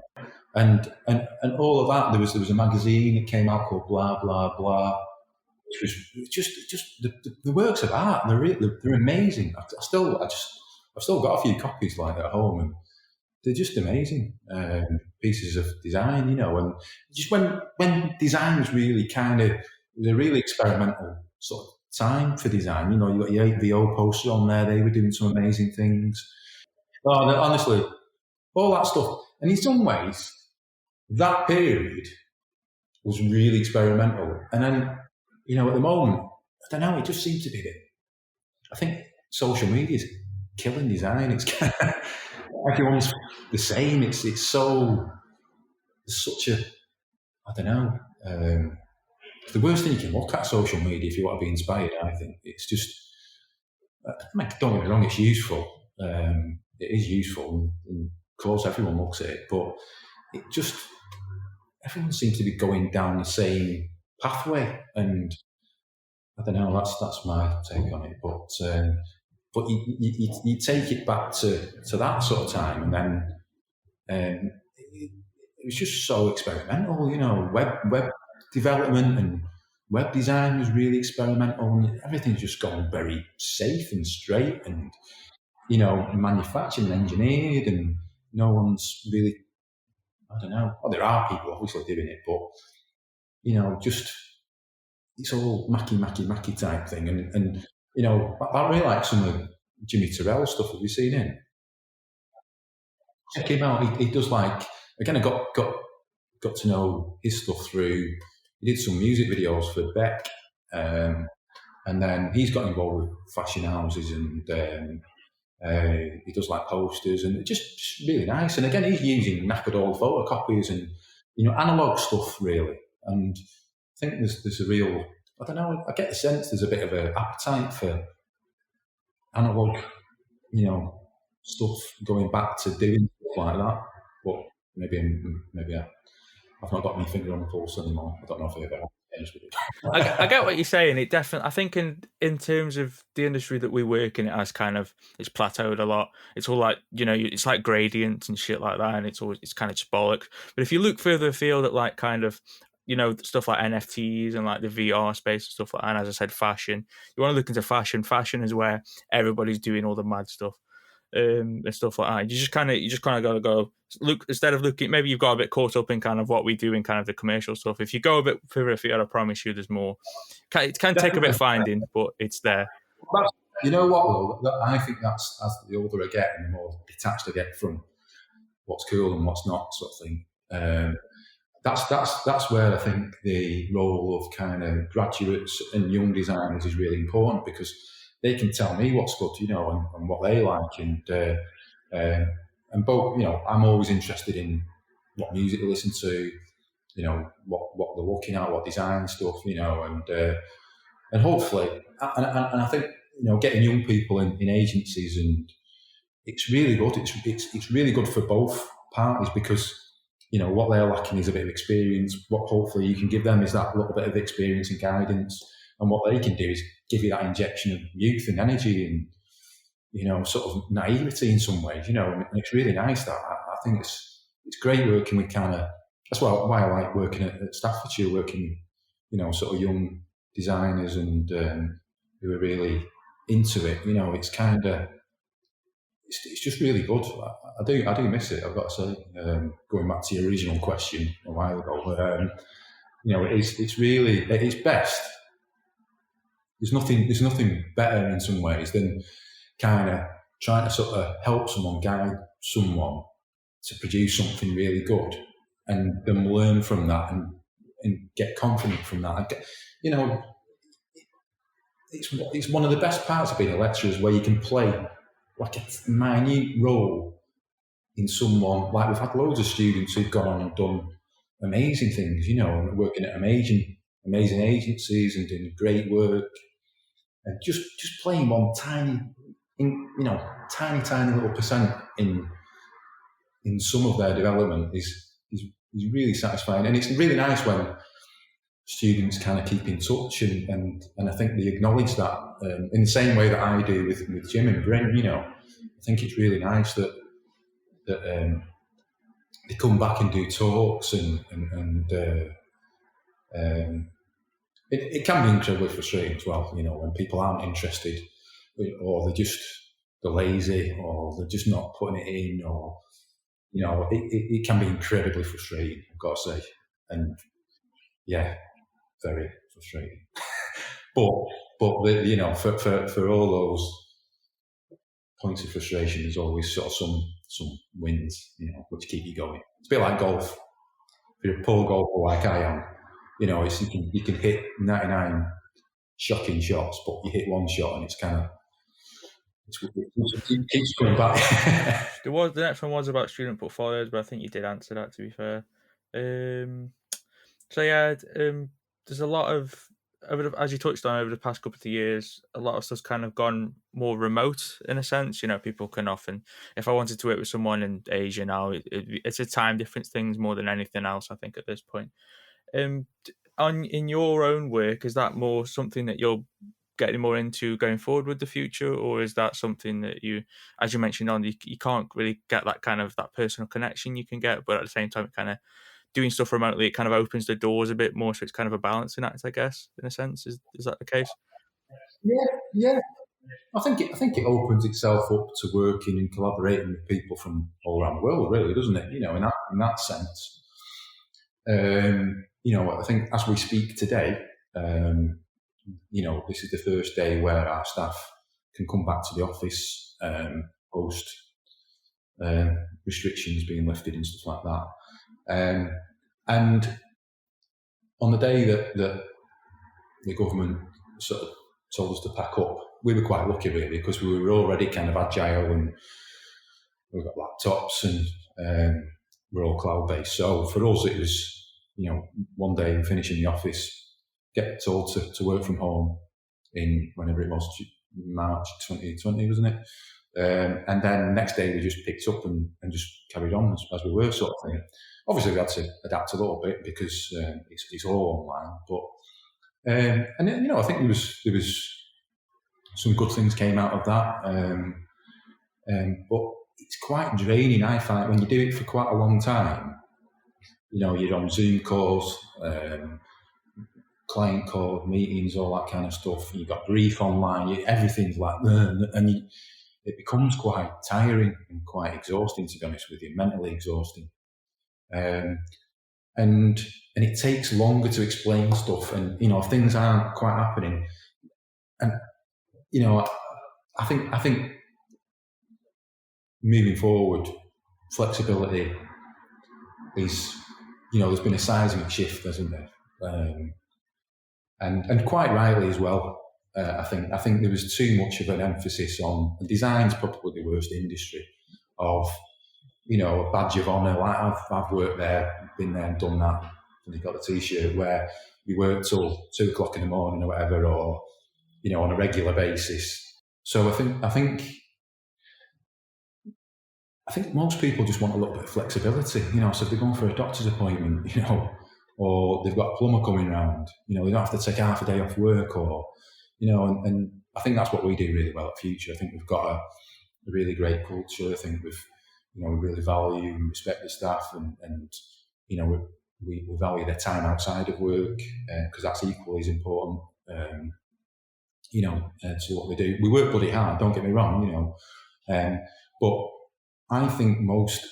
Speaker 2: all of that. There was a magazine that came out called Blah Blah Blah, which was just the works of art. They're amazing. I've still got a few copies like at home, and they're just amazing pieces of design. And just when design was really it was a really experimental sort of time for design. You got your 8VO poster on there. They were doing some amazing things. Honestly, all that stuff. And in some ways, that period was really experimental. And then, at the moment, I don't know, it just seems to be I think social media is killing design. It's kind of, everyone's the same. It's such a, I don't know, it's the worst thing you can look at, social media, if you want to be inspired. I think it's just, don't get me wrong, it's useful. It is useful, and of course everyone looks at it, but it just, everyone seems to be going down the same pathway, and I don't know, that's my take on it. But you take it back to that sort of time, and then it was just so experimental. Web development and web design was really experimental, and everything's just gone very safe and straight, and manufactured and engineered, and no one's really, I don't know. Well, there are people obviously doing it, but just it's all Mackie type thing, and I really like some of Jimmy Terrell stuff. Have you seen him? Check him out. He does again. I got to know his stuff through. He did some music videos for Beck, and then he's got involved with fashion houses, and he does posters, and it's just really nice. And again, he's using knackered old photocopies and analog stuff really. And I think there's a real, I don't know, I get the sense there's a bit of an appetite for analog, stuff, going back to doing stuff like that. But maybe I've not got my finger on the pulse anymore. I don't know if I ever have.
Speaker 1: I get what you're saying. It definitely, I think in terms of the industry that we work in, it has kind of, it's plateaued a lot. It's all like, it's like gradients and shit like that, and it's kind of just bollocks. But if you look further afield at like kind of, stuff like NFTs and like the VR space and stuff like that, and as I said, fashion. You want to look into fashion. Fashion is where everybody's doing all the mad stuff. And stuff like that. You just kind of got to go look, instead of looking, maybe you've got a bit caught up in kind of what we do in kind of the commercial stuff. If you go a bit further afield, I promise you there's more. It can take a bit of finding, but it's there.
Speaker 2: You know what, though? I think that's, as the older I get and the more detached I get from what's cool and what's not, sort of thing. That's where I think the role of kind of graduates and young designers is really important, because they can tell me what's good, and what they like, and both, I'm always interested in what music they listen to, what they're looking at, what design stuff, and hopefully, and I think, getting young people in agencies, and it's really good. It's really good for both parties, because what they're lacking is a bit of experience. What hopefully you can give them is that little bit of experience and guidance, and what they can do is give you that injection of youth and energy and sort of naivety in some ways. And it's really nice. That I think it's great working with kind of, that's why I like working at Staffordshire, working sort of young designers and who are really into it. It's kind of, it's just really good. I do miss it, I've got to say. Going back to your original question a while ago, it's really at its best. There's nothing better in some ways than kind of trying to sort of help someone, guide someone to produce something really good, and then learn from that and get confident from that. It's one of the best parts of being a lecturer, is where you can play like a minute role in someone. Like, we've had loads of students who've gone on and done amazing things, and working at amazing agencies and doing great work, and just playing one tiny little percent in some of their development is really satisfying. And it's really nice when students kind of keep in touch, and I think they acknowledge that in the same way that I do with Jim and Bryn. I think it's really nice that they come back and do talks, and it can be incredibly frustrating as well, when people aren't interested, or they're lazy, or they're just not putting it in, or it can be incredibly frustrating, I've got to say. And yeah, very frustrating. but for all those points of frustration, there's always sort of some wins, which keep you going. It's a bit like golf. If you're a poor golfer like I am, you can hit 99 shocking shots, but you hit one shot and it's kind of, it keeps coming back.
Speaker 1: The next one was about student portfolios, but I think you did answer that, to be fair. So yeah, there's a lot of, as you touched on, over the past couple of years, a lot of stuff's kind of gone more remote in a sense. People can often, if I wanted to work with someone in Asia now, it's a time difference things more than anything else, I think, at this point. In your own work, is that more something that you're getting more into going forward with the future, or is that something that you, as you mentioned on, you can't really get that kind of that personal connection you can get, but at the same time, kind of doing stuff remotely, it kind of opens the doors a bit more, so it's kind of a balancing act, I guess, in a sense. Is that the case?
Speaker 2: Yeah. I think it opens itself up to working and collaborating with people from all around the world, really, doesn't it? In that sense. I think as we speak today, this is the first day where our staff can come back to the office post restrictions being lifted and stuff like that. And on the day that the government sort of told us to pack up, we were quite lucky, really, because we were already kind of agile, and we've got laptops, and we're all cloud-based. So for us, it was, one day we finish in the office, get told to work from home in whenever it was, March 2020, wasn't it? And then next day we just picked up and just carried on as we were, sort of thing. Obviously, we had to adapt a little bit because it's all online. But and then, I think there was some good things came out of that. But it's quite draining, I find, when you do it for quite a long time. You're on Zoom calls, client calls, meetings, all that kind of stuff. You've got brief online, everything's like, and it becomes quite tiring and quite exhausting, to be honest with you, mentally exhausting. And it takes longer to explain stuff, and if things aren't quite happening, and I think moving forward, flexibility is, there's been a seismic shift, hasn't there? And quite rightly as well. I think there was too much of an emphasis on design's probably the worst industry of, a badge of honour. Like I've worked there, been there and done that, and you've got the T-shirt where you work till 2:00 in the morning or whatever, or on a regular basis. So I think most people just want a little bit of flexibility. So if they're going for a doctor's appointment, or they've got a plumber coming round, they don't have to take half a day off work, or and I think that's what we do really well at Future. I think we've got a really great culture. I think we really value and respect the staff, and we value their time outside of work, because that's equally as important, to what we do. We work bloody hard, don't get me wrong, but I think most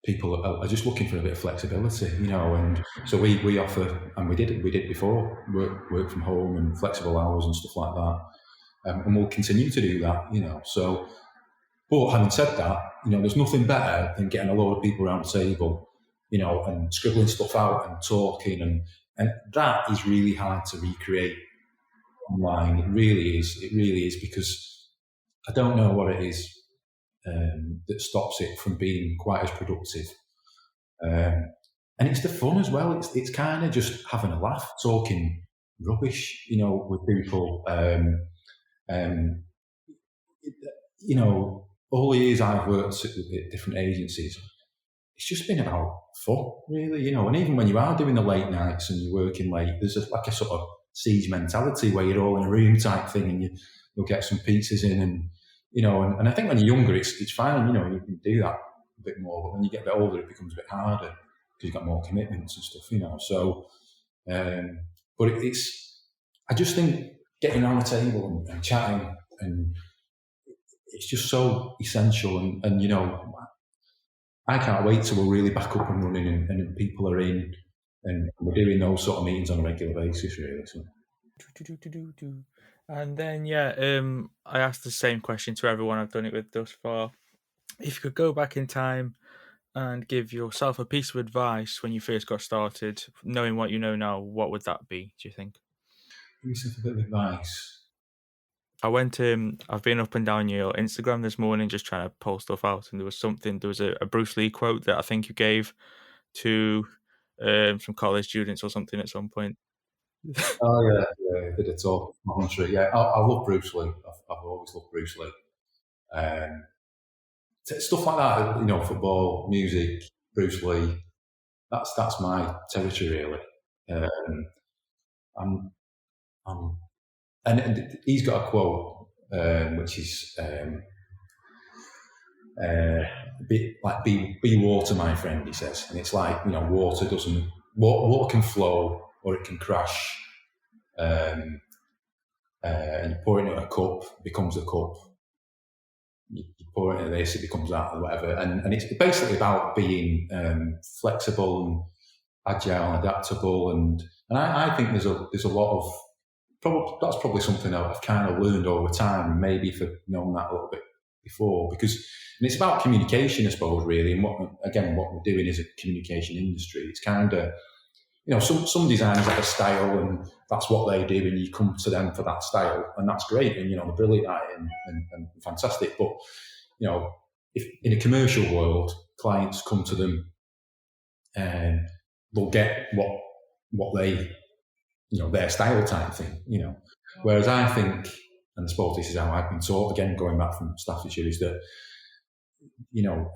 Speaker 2: people are just looking for a bit of flexibility, and so we offer, and we did before, work from home and flexible hours and stuff like that, and we'll continue to do that, so, but having said that, there's nothing better than getting a load of people around the table, and scribbling stuff out and talking, and that is really hard to recreate online. It really is, because I don't know what it is that stops it from being quite as productive. And it's the fun as well. It's kind of just having a laugh, talking rubbish, with people. All the years I've worked at different agencies, it's just been about fun, really, and even when you are doing the late nights and you're working late, there's like a sort of siege mentality where you're all in a room type thing, and you'll get some pizzas in, and and I think when you're younger, it's fine, you can do that a bit more, but when you get a bit older, it becomes a bit harder because you've got more commitments and stuff, so, but I just think getting around the table and chatting, and it's just so essential, and I can't wait till we're really back up and running, and people are in, and we're doing those sort of meetings on a regular basis, really. So.
Speaker 1: And then, I asked the same question to everyone I've done it with thus far. If you could go back in time and give yourself a piece of advice when you first got started, knowing what you know now, what would that be, do you think?
Speaker 2: Give yourself a bit of advice.
Speaker 1: I've been up and down your Instagram this morning just trying to pull stuff out, and there was a Bruce Lee quote that I think you gave to some college students or something at some point.
Speaker 2: Oh yeah, I did a talk. Yeah, I love Bruce Lee. I've always loved Bruce Lee. Stuff like that, football, music, Bruce Lee. That's my territory, really. And he's got a quote which is be water, my friend, he says, and it's like, water can flow or it can crash, and you pour it in a cup, it becomes a cup. You pour it into this, it becomes that, or whatever. And it's basically about being flexible and agile and adaptable. And I think there's a lot of that's probably something I've kind of learned over time. Maybe if I'd known that a little bit before, because it's about communication, I suppose, really. And what we're doing is a communication industry. It's kind of, some designers have a style, and that's what they do, and you come to them for that style, and that's great, and they're brilliant at it and fantastic. But if in a commercial world, clients come to them and they'll get what they, their style type thing, Whereas I think, and I suppose this is how I've been taught, again, going back from Staffordshire, is that,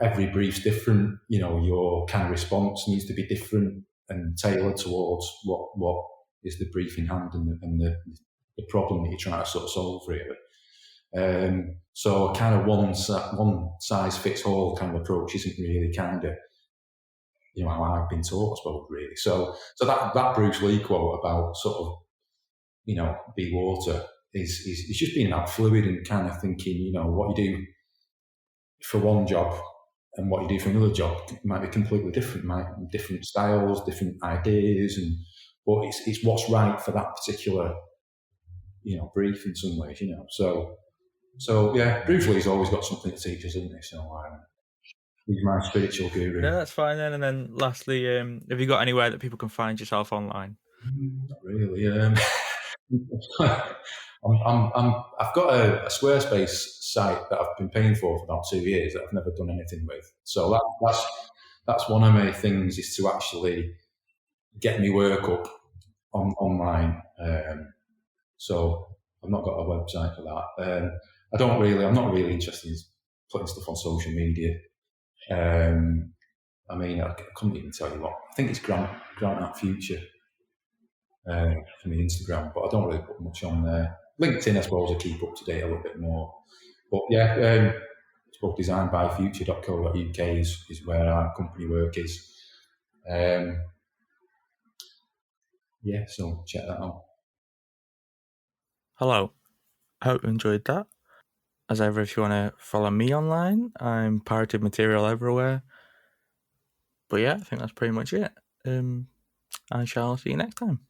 Speaker 2: every brief's different. Your kind of response needs to be different and tailored towards what is the brief in hand and the problem that you're trying to sort of solve, really. So kind of one size fits all kind of approach isn't really kind of, how I've been taught, I suppose, really. So that Bruce Lee quote about sort of, be water is just being that fluid and kind of thinking, what you do for one job and what you do for another job might be completely different, different styles, different ideas, but it's what's right for that particular, brief in some ways, So yeah, Bruce Lee's always got something to teach us, isn't he? So he's my spiritual guru.
Speaker 1: No, that's fine then. And then lastly, have you got anywhere that people can find yourself online?
Speaker 2: Not really. I've got a Squarespace site that I've been paying for about 2 years that I've never done anything with. So that's one of my things, is to actually get me work up online. So I've not got a website for that. I'm not really interested in putting stuff on social media. I couldn't even tell you what. I think it's Grant at Future for my Instagram, but I don't really put much on there. LinkedIn, I suppose, I keep up to date a little bit more. But yeah, it's both designedbyfuture.co.uk is where our company work is. So check that out.
Speaker 1: Hello. I hope you enjoyed that. As ever, if you want to follow me online, I'm Pirated Material everywhere. But yeah, I think that's pretty much it. I shall see you next time.